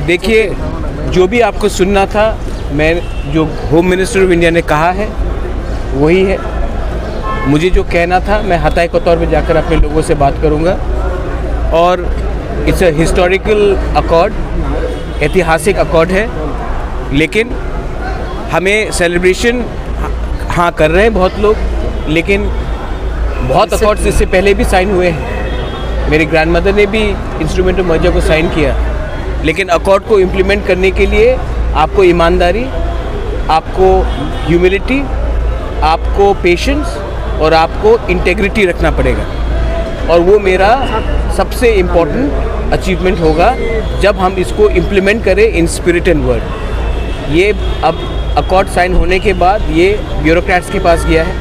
देखिए, जो भी आपको सुनना था, मैं जो होम मिनिस्टर ऑफ इंडिया ने कहा है वही है। मुझे जो कहना था मैं हताई कोतवार में जाकर अपने लोगों से बात करूंगा। और इट्स अ हिस्टोरिकल अकॉर्ड, ऐतिहासिक अकॉर्ड है, लेकिन हमें सेलिब्रेशन हाँ कर रहे हैं बहुत लोग, लेकिन बहुत अकॉर्ड्स इससे पहले भी साइन हुए हैं। मेरी ग्रैंडमदर ने भी इंस्ट्रूमेंट ऑफ मर्जर को साइन किया, लेकिन अकॉर्ड को इम्प्लीमेंट करने के लिए आपको ईमानदारी, आपको ह्यूमिलिटी, आपको पेशेंस और आपको इंटेग्रिटी रखना पड़ेगा। और वो मेरा सबसे इम्पोर्टेंट अचीवमेंट होगा जब हम इसको इम्प्लीमेंट करें इन स्पिरिट एंड वर्ड। ये अब अकॉर्ड साइन होने के बाद ये ब्यूरोक्रेट्स के पास गया है।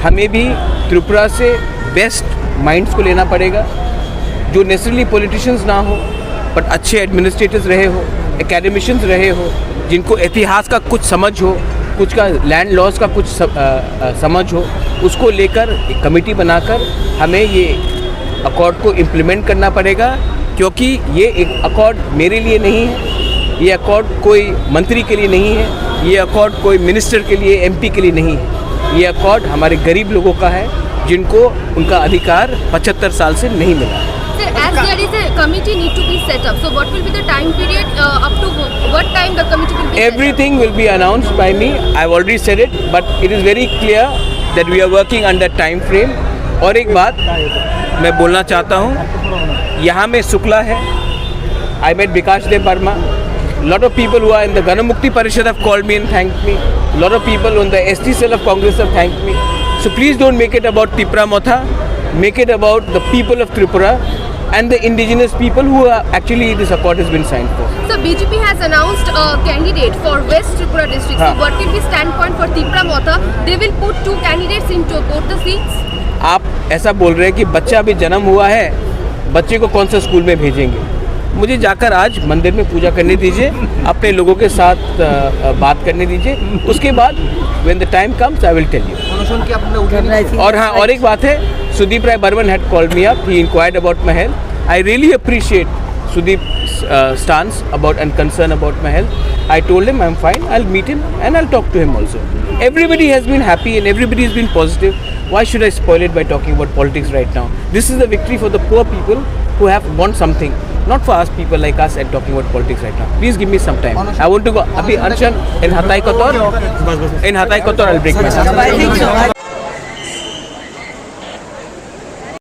हमें भी त्रिपुरा से बेस्ट माइंड्स को लेना पड़ेगा, जो नेसेसरली पॉलिटिशियंस ना हो बट अच्छे एडमिनिस्ट्रेटर्स रहे हो, एकेडमिशियंस रहे हो, जिनको इतिहास का कुछ समझ हो, कुछ का लैंड लॉज का कुछ समझ हो, उसको लेकर एक कमेटी बनाकर हमें ये अकॉर्ड को इम्प्लीमेंट करना पड़ेगा। क्योंकि ये एक अकॉर्ड मेरे लिए नहीं है, ये अकॉर्ड कोई मंत्री के लिए नहीं है, ये अकॉर्ड कोई मिनिस्टर के लिए, एमपी के लिए नहीं है। ये अकॉर्ड हमारे गरीब लोगों का है, जिनको उनका अधिकार 75 साल से नहीं मिला। Sir, as there is a committee need to be set up, so what will be the time period up to what time the committee will be Everything will be announced by me. I've already said it, but it is very clear that we are working under time frame. और एक बात मैं बोलना चाहता हूँ, यहाँ में शुक्ला है, I met Bikash Dev Barma. Lot of people who are in the Ganamukti Parishad have called me and thanked me. Lot of people on the ST cell of Congress have thanked me. So please don't make it about Tipra Motha. Make it about the people of Tripura and the indigenous people who are actually this accord has been signed for. So BJP has announced a candidate for West Tripura district. So what will be standpoint for Tipra Motha? They will put 2 candidates into both the seats. आप ऐसा बोल रहे हैं कि बच्चा अभी जन्म हुआ है, बच्चे को कौन सा स्कूल में भेजेंगे? मुझे जाकर आज मंदिर में पूजा करने दीजिए, अपने लोगों के साथ बात करने दीजिए, उसके बाद when the time comes I will tell you. और हाँ, और एक बात है, Sudeep Rai Barman had called me up. He inquired about my health. I really appreciate Sudeep's stance about and concern about my health. I told him I'm fine. I'll meet him and I'll talk to him also. Everybody has been happy and everybody has been positive. Why should I spoil it by talking about politics right now? This is a victory for the poor people who have want something, not for us people like us and talking about politics right now. Please give me some time. I want to go. Abhi Anshan in Hatai Kotor. In Hatai Kotor, I'll break myself.